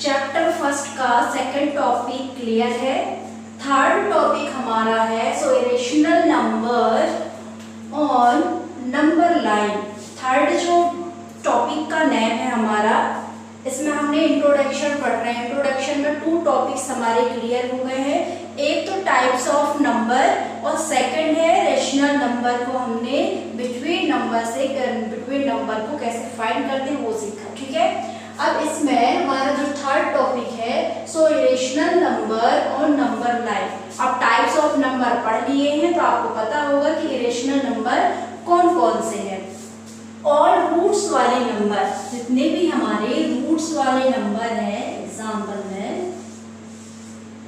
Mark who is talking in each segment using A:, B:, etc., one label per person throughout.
A: Chapter first का second topic clear है। Third topic हमारा है so irrational number on number line. Third जो टॉपिक का नेम है हमारा, इसमें हमने इंट्रोडक्शन पढ़ रहे हैं। इंट्रोडक्शन में 2 टॉपिक्स हमारे क्लियर हो गए हैं। एक तो टाइप्स ऑफ नंबर और सेकंड है रेशनल नंबर को हमने बिटवीन नंबर को कैसे फाइंड करते हैं वो सीखा। ठीक है, अब इसमें हमारा जो थर्ड टॉपिक है सो इरेशनल नंबर और नंबर लाइन। अब टाइप्स ऑफ नंबर पढ़ लिए हैं तो आपको पता होगा कि इरेशनल नंबर कौन कौन से हैं। और रूट्स वाले नंबर, जितने भी हमारे रूट्स वाले नंबर हैं,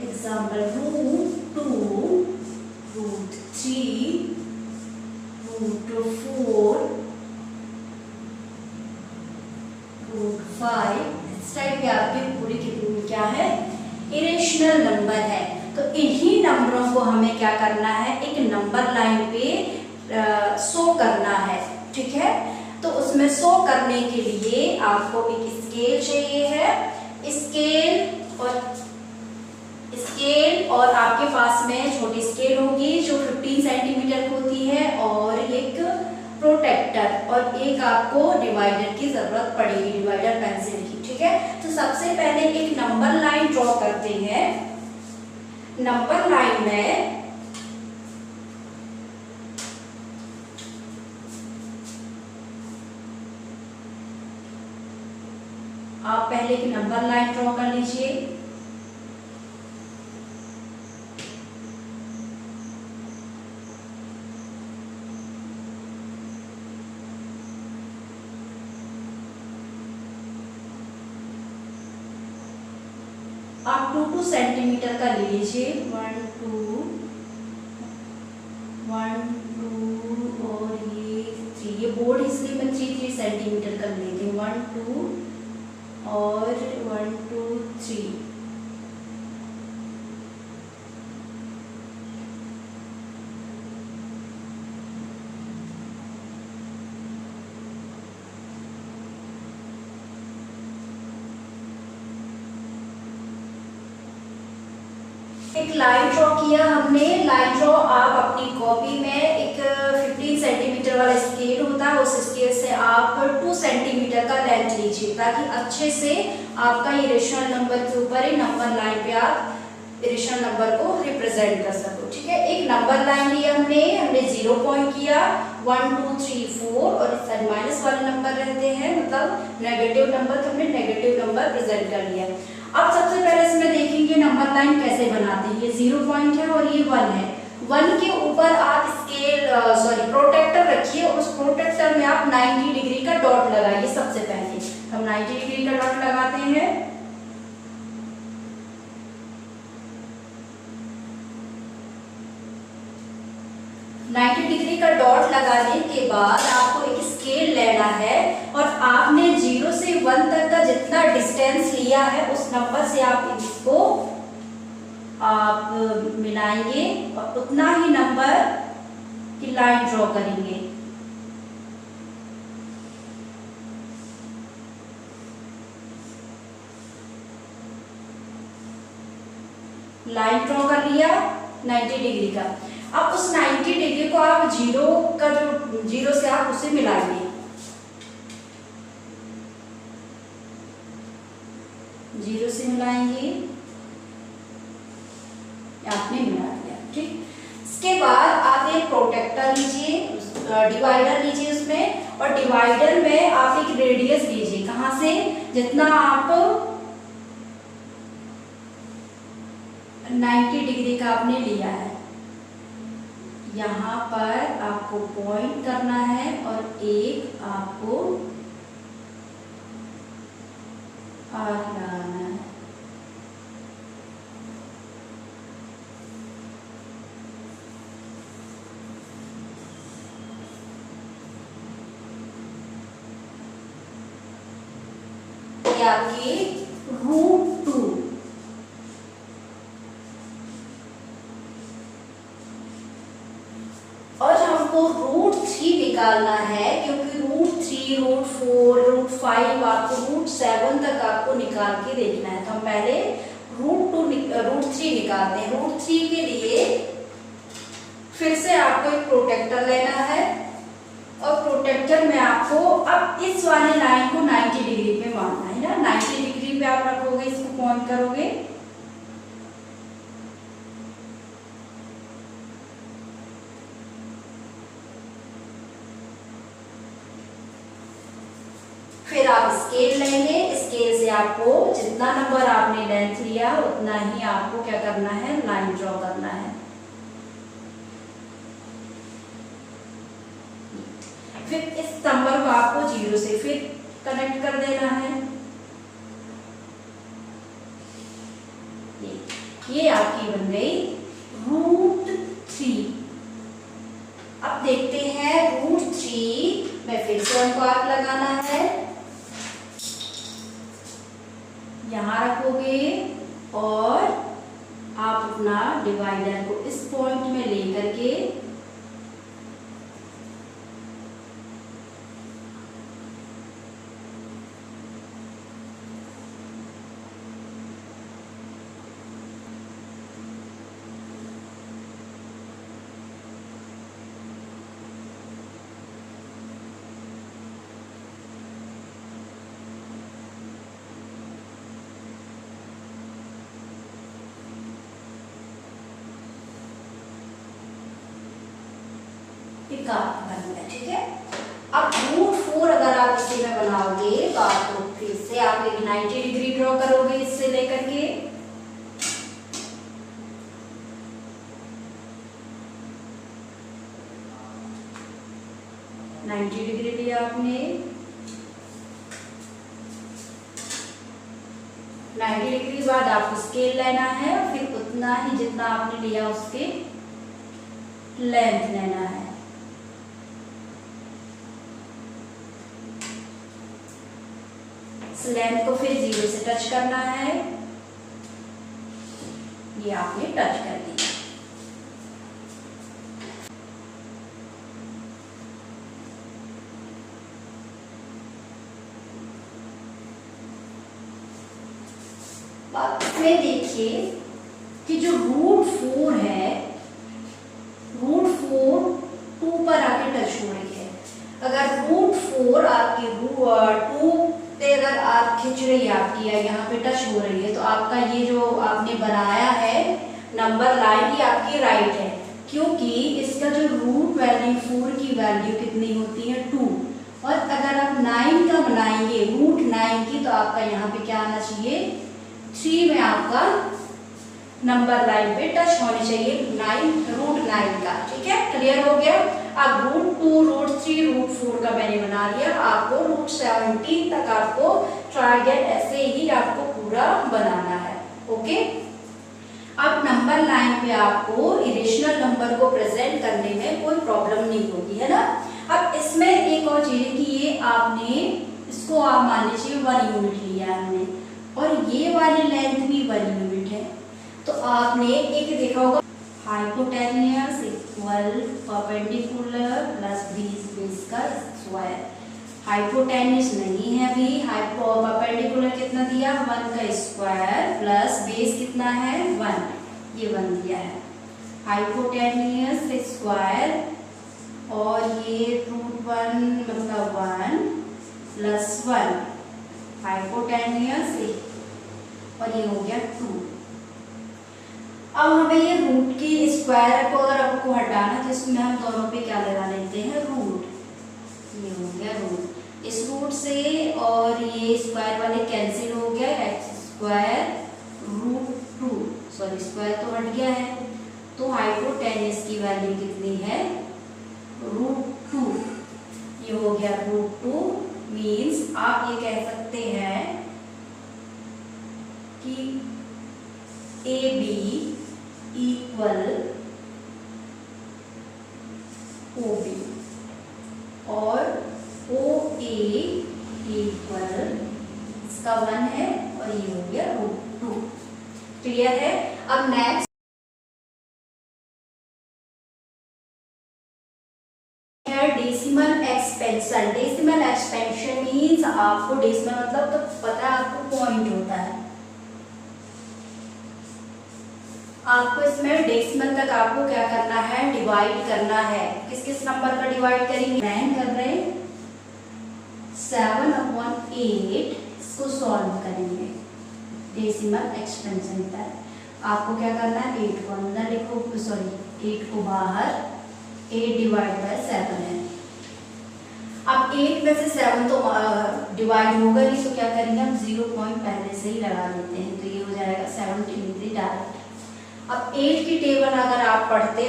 A: example root 2, root 3, root 4, root 5, इस टाइप के आपके पूरी की पूरी क्या है, इरेशनल नंबर है। तो इन्हीं नंबरों को हमें क्या करना है, एक नंबर लाइन पे शो करना है। ठीक है, तो उसमें शो करने के लिए आपको एक स्केल चाहिए है। स्केल और आपके पास में छोटी स्केल होगी जो 15 सेंटीमीटर होती है, और एक प्रोटेक्टर और एक आपको डिवाइडर की जरूरत पड़ेगी, डिवाइडर पेंसिल की। ठीक है, तो सबसे पहले एक नंबर लाइन ड्रॉ करते हैं। नंबर लाइन में आप पहले एक नंबर लाइन ड्रॉ कर लीजिए। आप 2 सेंटीमीटर का ले लीजिए। 1 2 और ये 3, ये बोर्ड इसलिए मैं 3 सेंटीमीटर का लेती हूँ। 1 2 और 1 2 3। एक लाइन ड्रॉ किया हमने। लाइन ड्रॉ आप अपनी कॉपी में एक 15 सेंटीमीटर वाला स्केल होता है, उस स्केल से आप 2 सेंटीमीटर का लेंथ लीजिए ताकि अच्छे से आपका इरेशनल नंबर के ऊपर ही नंबर लाइन पे आप इरेशनल नंबर को रिप्रेजेंट कर सको। ठीक है, एक नंबर लाइन लिया हमने 0 पॉइंट किया, 1 2 3 4 और इस साइड माइनस वाले नंबर रहते हैं, मतलब नेगेटिव नंबर, तो हमने नेगेटिव नंबर प्रेजेंट कर लिया। अब सबसे पहले इसमें देखेंगे नंबर लाइन कैसे बनाते हैं। ये 0 पॉइंट है और ये 1 है। 1 के ऊपर आप प्रोटेक्टर रखिए, उस प्रोटेक्टर में आप 90 डिग्री का डॉट लगाइए। सबसे पहले हम 90 डिग्री का डॉट लगाते हैं। डिग्री का डॉट लगाने के बाद आपको एक स्केल लेना है और आपने 0 से 1 तक का जितना डिस्टेंस लिया है उस नंबर से आप इसको मिलाएंगे और उतना ही नंबर की लाइन ड्रॉ करेंगे। लाइन ड्रॉ कर लिया 90 डिग्री का। अब उस 90 डिग्री को आप 0 से आप उसे मिलाएंगे। 0 से मिलाएंगे, आपने मिला दिया। ठीक, इसके बाद आप एक प्रोटेक्टर लीजिए, डिवाइडर लीजिए उसमें, और डिवाइडर में आप एक रेडियस लीजिए। कहां से, जितना आप 90 डिग्री का आपने लिया है, यहाँ पर आपको पॉइंट करना है और एक आपको आर्क लगाना है। ये आपकी रूट 2। और हमको रूट 3 निकालना निकालना है, क्योंकि √3, √4, √5 आपको √7 तक आपको निकाल के देखना है। तो हम पहले √3 निकालते हैं। √3 के लिए फिर से आपको एक प्रोटेक्टर लेना है, और प्रोटेक्टर में आपको अब इस वाली लाइन को 90 डिग्री पे मारना है ना। 90 डिग्री पे आप रखोगे, इसको पॉइंट करोगे, फिर आप स्केल लेंगे। स्केल से आपको जितना नंबर आपने लेंथ लिया उतना ही आपको क्या करना है, लाइन ड्रॉ करना है। फिर इस नंबर को आपको 0 से फिर कनेक्ट कर देना है। ये आपकी बन गई √3। अब देखते हैं √3 में फिर से हमको आर्क लगाना है। यहां रखोगे और आप अपना डिवाइडर को इस पॉइंट में लेकर के बन गया, ठीक है। अब √4 अगर आप इसी में बनाओगे तो आपको फिर से आप एक 90 डिग्री ड्रॉ करोगे इससे लेकर के, $90 लिया आपने। 90 डिग्री बाद आपको स्केल लेना है, फिर उतना ही जितना आपने लिया उसके लेंथ लेना है। लेंथ को फिर 0 से टच करना है। ये आपने टच कर दिया। इसमें देखिए कि जो √4 है, √4 2 पर आके टच हो रही है। अगर √4 आपके 2 पे अगर आप खींच रही है आपकी, या यहाँ पे टच हो रही है, तो आपका ये जो आपने बनाया है नंबर लाइन, ये आपकी राइट है, क्योंकि इसका जो रूट वैल्यू 4 की वैल्यू कितनी होती है, 2। और अगर आप 9 का बनाएंगे, √9 की, तो आपका यहाँ पे क्या आना चाहिए, 3 में आपका नंबर लाइन पे टच होनी चाहिए, √9 का। ठीक है, क्लियर हो गया। अब √2, √3, √4 का मैंने बना लिया। आपको √17 तक आपको ट्रायंगल ऐसे ही आपको पूरा बनाना है। ओके, अब नंबर लाइन पे आपको इरेशनल नंबर को प्रेजेंट करने में कोई प्रॉब्लम नहीं होगी, है ना। अब इसमें एक और चीज है कि ये आपने इसको आप मान लीजिए 1 यूनिट लिया है हमने, और ये वाली लेंथ भी 1 यूनिट है। तो आपने एक देखा होगा, hypotenuse equal perpendicular plus base का स्क्वायर। हाइपोटेन्यूस नहीं है अभी, परपेंडिकुलर कितना दिया, 1 का स्क्वायर प्लस बेस कितना है, 1, ये 1 दिया है। हाइपोटेन्यूस स्क्वायर और ये √1 मतलब 1 प्लस 1 हाइपोटेन्यूस, और ये हो गया 2। अब हमें ये रूट की स्क्वायर को अगर आपको हटाना, तो इसमें हम दोनों पे क्या लगा लेते हैं, रूट। ये हो गया रूट, इस रूट से और ये स्क्वायर वाले कैंसिल हो गया, x² √2, सॉरी स्क्वायर तो हट गया है। तो हाइपोटेन्यूस की वैल्यू कितनी है, √2। ये हो गया √2, मीन्स आप ये कह सकते हैं कि AB इक्वल OB और OA इक्वल इसका 1 है, और ये हो गया √2। क्लियर है। अब next decimal expansion. Decimal expansion means आपको डेसिमल मतलब तो पता है आपको पॉइंट होता है, आपको इसमें डेसिमल तक आपको क्या करना है, डिवाइड करना है। किस किस नंबर का डिवाइड करेंगे, 9 कर रहे हैं, 7/8 इसको सॉल्व करेंगे डेसिमल एक्सपेंशन पर। आपको क्या करना है, 8 को अंदर लिखो, सॉरी 8 को बाहर, 8 डिवाइड बाय 7 है। अब 8 में से 7 तो डिवाइड होगा नहीं, तो क्या करेंगे हम 0 पॉइंट पहले से ही लगा देते हैं, तो ये हो जाएगा 73 डायरेक्ट। अब 8 की टेबल अगर आप पढ़ते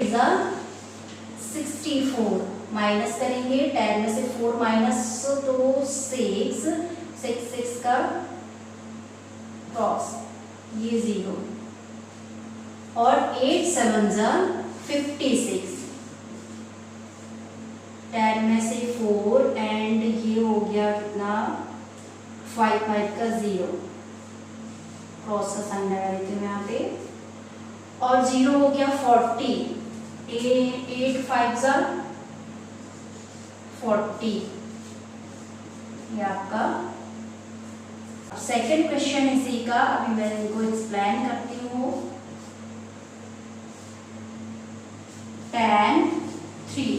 A: 64 माइनस करेंगे, 10 में से 4 माइनस तो 6 का क्रॉस, ये 0 और 8 7 56, 10 में से 4 एंड ये हो गया कितना 5 का 0, क्रॉस का साइन लगा देती हूँ यहाँ पे, और 0 हो गया 40, 8 5 40, ये आपका सेकेंड क्वेश्चन इसी का। अभी मैं इनको एक्सप्लेन करती हूँ। 10 3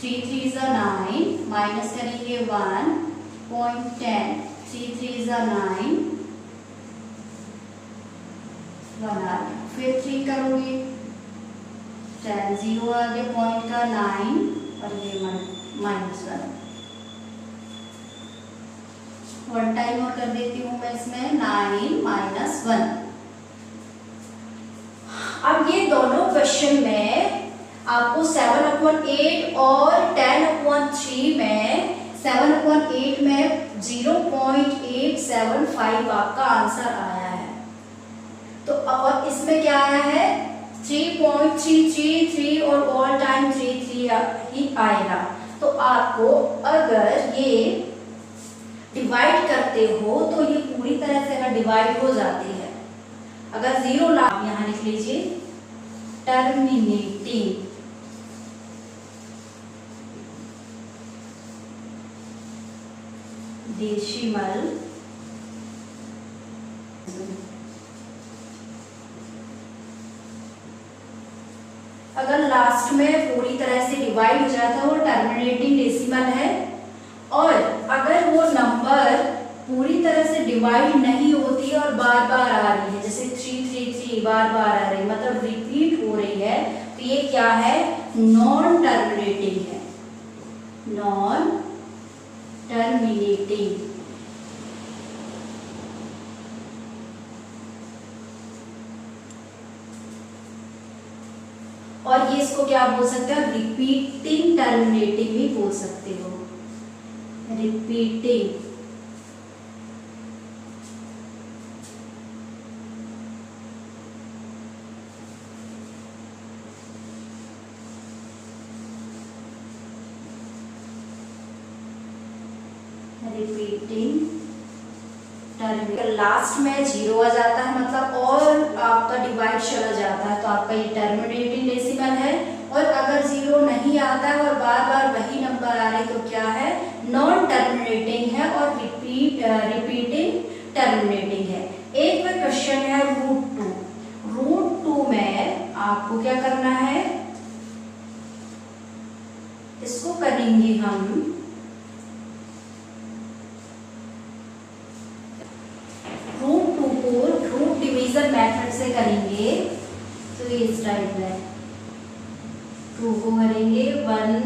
A: 3 9 माइनस करेंगे 1.10, 3 9 1 आ गया, फिर 3 करोगे 10, 0 आ गया पॉइंट का 9 और ये -1, 1 टाइम और कर देती हूँ मैं इसमें, 9 - 1। अब ये दोनों क्वेश्चन में आपको 7/8 और 10/3 में 7/8 में 0.875 आपका आंसर आया है। तो अब इसमें क्या आया है 3.333 और ऑल टाइम 33 ही आएगा। तो आपको अगर ये डिवाइड करते हो तो ये पूरी तरह से अगर डिवाइड हो जाती है, अगर 0 ला यहाँ लिख लीजिए टर्मिनेटिंग, डेसिमल अगर लास्ट में पूरी तरह से डिवाइड हो जाता है वो टर्मिनेटिंग डेसिमल है, और अगर वो नंबर पूरी तरह से डिवाइड नहीं होती है और बार बार आ रही है, जैसे 333 बार बार आ रही है मतलब रिपीट हो रही है, तो ये क्या है, नॉन टर्मिनेटिंग है, नॉन टर्मिनेटिंग। और ये इसको क्या बोल सकते हो, रिपीटिंग टर्मिनेटिंग भी बोल सकते हो, रिपीटिंग। रिपीटिंग टर्मिनेटिंग, लास्ट में 0 आ जाता है मतलब और आपका डिवाइड चला जाता है, तो आपका ये टर्मिनेटिंग डेसिमल है। और अगर 0 नहीं आता है और बार बार वही नंबर आ रहे तो क्या है, नॉन टर्मिनेटिंग है और रिपीटिंग टर्मिनेटिंग है। एक में क्वेश्चन है √2 में आपको क्या करना है, इसको करेंगे हम √2 को रूट डिवीजन मेथड से करेंगे, तो ये इस टाइप है, 2 को करेंगे 1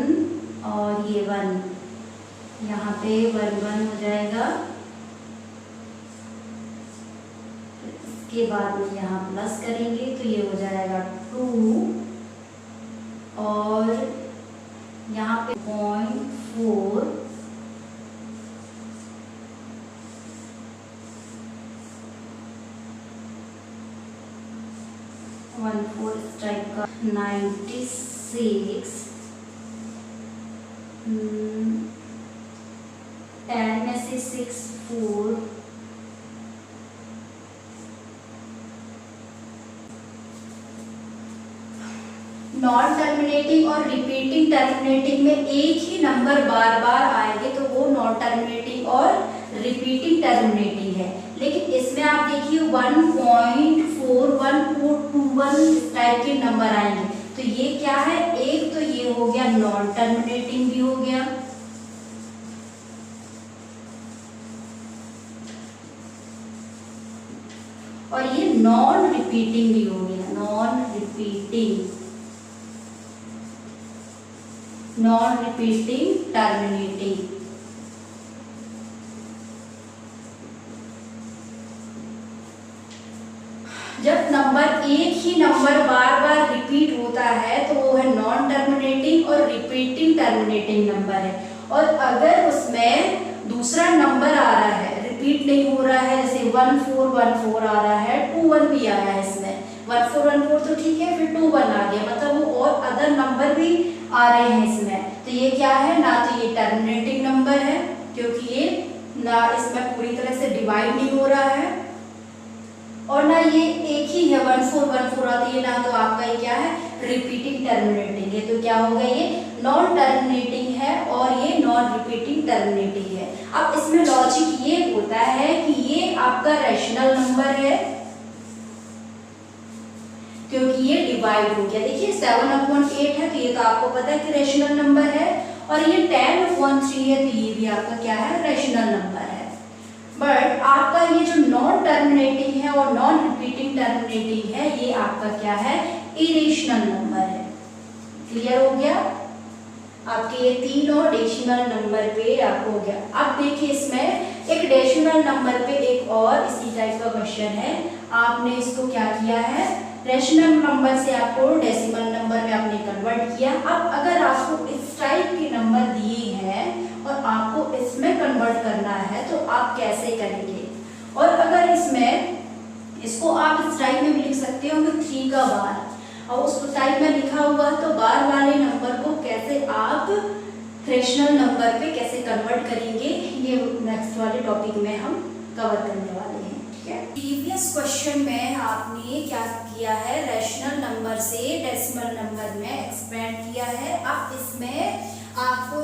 A: और ये 1, यहाँ पे 1 1 हो जाएगा, इसके बाद में यहाँ प्लस करेंगे तो ये हो जाएगा 2 और यहाँ पे 0.4 1/4 इस टाइप का 96, 10 में से 6 4, नॉन टर्मिनेटिंग और रिपीटिंग टर्मिनेटिंग में एक ही नंबर बार बार आएंगे तो वो नॉन टर्मिनेटिंग और रिपीटिंग टर्मिनेटिंग है। लेकिन इसमें आप देखिए 1.4141 इस टाइप के नंबर आएंगे तो ये क्या है, एक तो ये हो गया नॉन टर्मिनेटिंग भी हो गया, और ये नॉन रिपीटिंग भी हो गया, नॉन रिपीटिंग टर्मिनेटिंग। जब नंबर एक ही नंबर बार बार रिपीट होता है तो वो है नॉन टर्मिनेटिंग और रिपीटिंग टर्मिनेटिंग नंबर है। और अगर उसमें दूसरा नंबर आ रहा है, रिपीट नहीं हो रहा है, जैसे 1414 आ रहा है, 21 भी आया है इसमें, 1414 तो ठीक है, फिर 21 आ गया, मतलब वो और अदर नंबर भी आ रहे हैं इसमें, तो ये क्या है, ना तो ये टर्मिनेटिंग नंबर है क्योंकि ये ना इसमें पूरी तरह से डिवाइड नहीं हो रहा है, और ना ये एक ही है 1414 आती है, ना तो आपका ये क्या है रिपीटिंग टर्मिनेटिंग है। तो क्या होगा, ये नॉन टर्मिनेटिंग है और ये नॉन रिपीटिंग टर्मिनेटिंग है। अब इसमें लॉजिक ये होता है कि ये आपका रैशनल नंबर है क्योंकि ये डिवाइड हो गया। देखिए 7/8 है तो ये तो आपको पता है कि रैशनल नंबर है, और ये 10/3 है तो ये भी आपका क्या है, रैशनल नंबर है। बट आपका ये जो नॉन टर्मिनेटिंग है और नॉन रिपीटिंग टर्मिनेटिंग है, ये आपका क्या है, इरेशनल नंबर है। क्लियर हो गया, आपके ये तीनों डेसिमल नंबर पे आपको हो गया। अब देखिए इसमें एक डेसिमल नंबर पे एक और इसी टाइप का क्वेश्चन है, आपने इसको क्या किया है, रैशनल नंबर से आपको डेसिमल नंबर में आपने कन्वर्ट किया। अब अगर आपको इस टाइप के नंबर दिए हैं और आपको इसमें कन्वर्ट करना है तो आप कैसे करेंगे, और अगर इसमें इसको आप इस टाइप में भी लिख सकते हो कि 3 का बार, और उस टाइप में लिखा हुआ तो बार वाले नंबर को कैसे आप रैशनल नंबर पे कैसे कन्वर्ट करेंगे, ये नेक्स्ट वाले टॉपिक में हम कवर करने वाले हैं। ठीक है, प्रीवियस क्वेश्चन में आपने क्या किया है, रैशनल नंबर से डेसिमल नंबर में एक्सपेंड किया है। अब इसमें आपको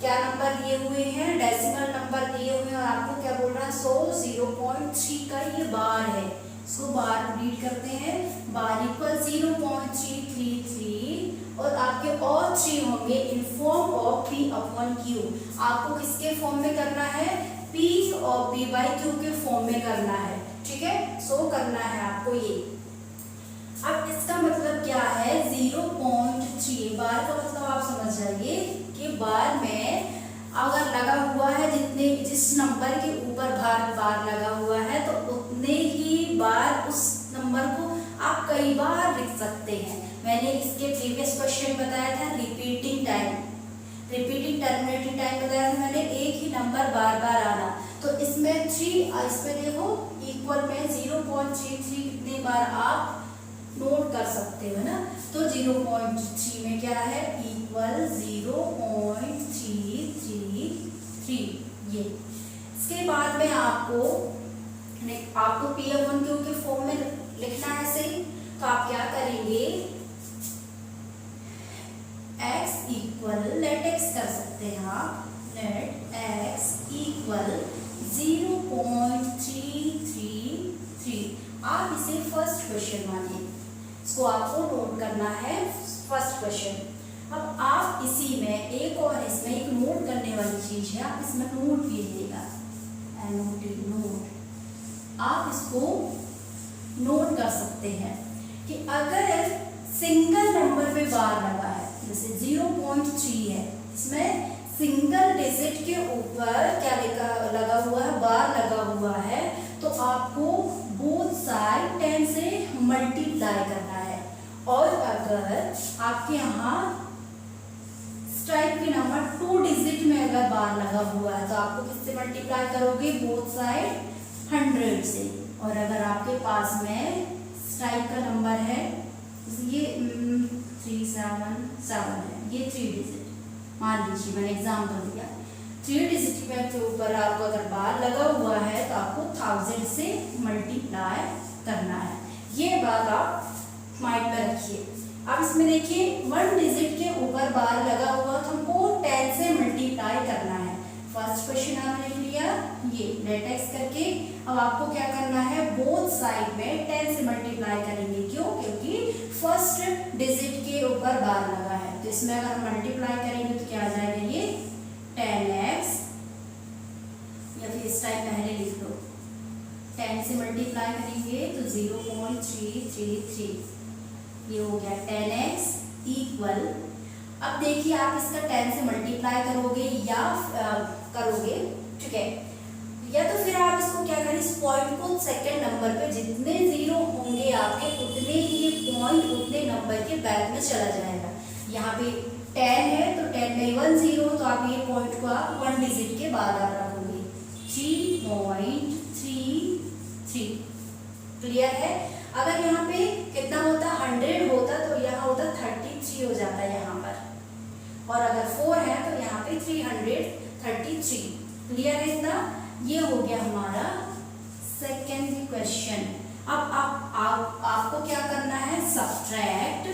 A: क्या नंबर दिए हुए हैं, डेसिमल नंबर दिए हुए हैं, और आपको क्या बोल रहा है, 0.3 का ये बार है, इसको बार रीड करते हैं, बार इक्वल 0.333, और आपके और 3 होंगे इन फॉर्म ऑफ P/Q। आपको किसके फॉर्म में करना है, P और P/Q के फॉर्म में करना है। ठीक है, सो करना है आपको ये। अब इसका मतलब क्या है, 0.3 बार का मतलब आप समझ जाइए कि बार में अगर लगा हुआ है, जिस नंबर के ऊपर बार लगा हुआ है तो उतने ही बार उस नंबर को आप कई बार लिख सकते हैं। मैंने इसके प्रीवियस क्वेश्चन बताया था रिपीटिंग टर्मिनेटिंग टाइम बताया था मैंने, एक ही नंबर बार बार आना, तो इसमें 3, इसमें देखो इक्वल में 0.33 कितनी बार आप नोट कर सकते हो ना, तो 0.3 में क्या है, इक्वल 0.333 ये। इसके बाद में आपको P/Q के फॉर्म में लिखना है सही, तो आप क्या करेंगे, x इक्वल लेट x कर सकते हैं आप, लेट x इक्वल 0.333। आप इसे फर्स्ट क्वेश्चन मानिए, इसको आपको नोट करना है फर्स्ट क्वेश्चन। अब आप इसी में एक और इसमें एक नोट करने वाली चीज है, आप इसमें नोट कीजिएगा, नोट। आप इसको नोट कर सकते हैं कि अगर सिंगल नंबर पे बार लगा है, जैसे 0.3 है, इसमें सिंगल डिजिट के ऊपर क्या लगा हुआ है, बार लगा हुआ है, तो आपको बोथ साइड 10 से मल्टीप्लाई करना है। और अगर आपके यहाँ इस टाइप के नंबर 2 डिजिट में अगर बार लगा हुआ है तो आपको किससे मल्टीप्लाई करोगे, बोथ साइड 100 से। और अगर आपके पास में इस टाइप का नंबर है, ये 377 है, ये 3 डिजिट मान लीजिए, मैंने एग्जाम्पल दिया, 3 डिजिट के ऊपर आपको अगर बार लगा हुआ है तो आपको 1000 से मल्टीप्लाई करना है। ये बात आप माइंड में रखिए अब इसमें देखिए 1 डिजिट के ऊपर बार लगा हुआ तो हमको 10 से मल्टीप्लाई करना है। फर्स्ट क्वेश्चन आपने लिख लिया ये लेट एक्स करके। अब आपको क्या करना है, बोथ साइड में 10 से मल्टीप्लाई करेंगे। क्यों? क्योंकि फर्स्ट डिजिट के ऊपर बार लगा है, तो इसमें अगर हम मल्टीप्लाई करेंगे तो क्या आ जाएगा, ये 10x, या फिर इस टाइप पहले लिख लो, 10 से मल्टीप्लाई करेंगे तो 0.333, ये हो गया 10x इक्वल। अब देखिए आप इसका 10 से मल्टीप्लाई करोगे या करोगे, ठीक है, या तो फिर आप इसको क्या करें, इस पॉइंट को सेकंड नंबर पे जितने जीरो होंगे आपके उतने ही ये पॉइंट उतने नंबर के बैक में चला जाएगा। यहाँ पे 10 है तो 10 में 1 0, तो आप ये पॉइंट को आप 1 डिजिट के बाद आप रखोगे 3.33। क्लियर है? अगर यहाँ पे कितना होता 100 होता तो यहाँ होता 33 हो जाता है यहाँ पर, और अगर 4 है तो यहाँ पे 333। क्लियर है इतना? ये हो गया हमारा सेकेंड क्वेश्चन। अब आपको क्या करना है, सब्ट्रैक्ट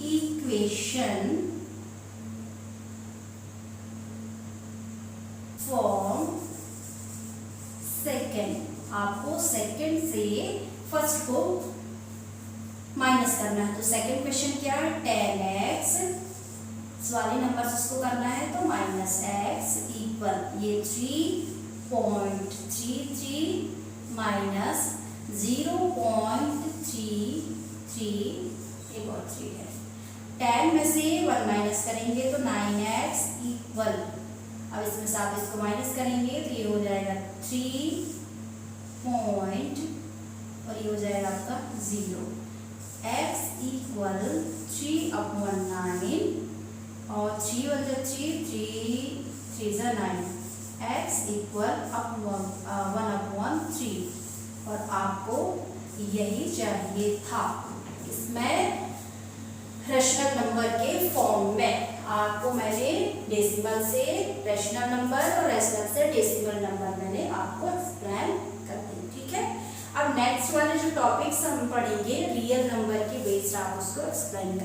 A: इक्वेशन फ्रॉम सेकेंड। आपको सेकेंड से फर्स्ट को माइनस करना है। तो सेकेंड क्वेश्चन क्या है, 10x, इस वाले नंबर से उसको करना है तो माइनस x इक्वल ये 3.33 माइनस 0.33, एक और 3 है, 10 में से 1 माइनस करेंगे तो 9x इक्वल। अब इसमें से आप इसको माइनस करेंगे तो ये हो जाएगा 3 पॉइंट, और ये हो जाएगा आपका 0। x इक्वल 3/9, और 3 1 3 3 9, x इक्वल 1/3, और आपको यही चाहिए था इसमें रेशनल नंबर के फॉर्म में। आपको मैंने डेसिमल से रेशनल नंबर और रेशनल से डेसिमल नंबर मैंने आपको एक्सप्लेन कर दी, ठीक है। अब नेक्स्ट वाले जो टॉपिक्स हम पढ़ेंगे रियल नंबर के बेस्ड आप उसको एक्सप्लेन करेंगे।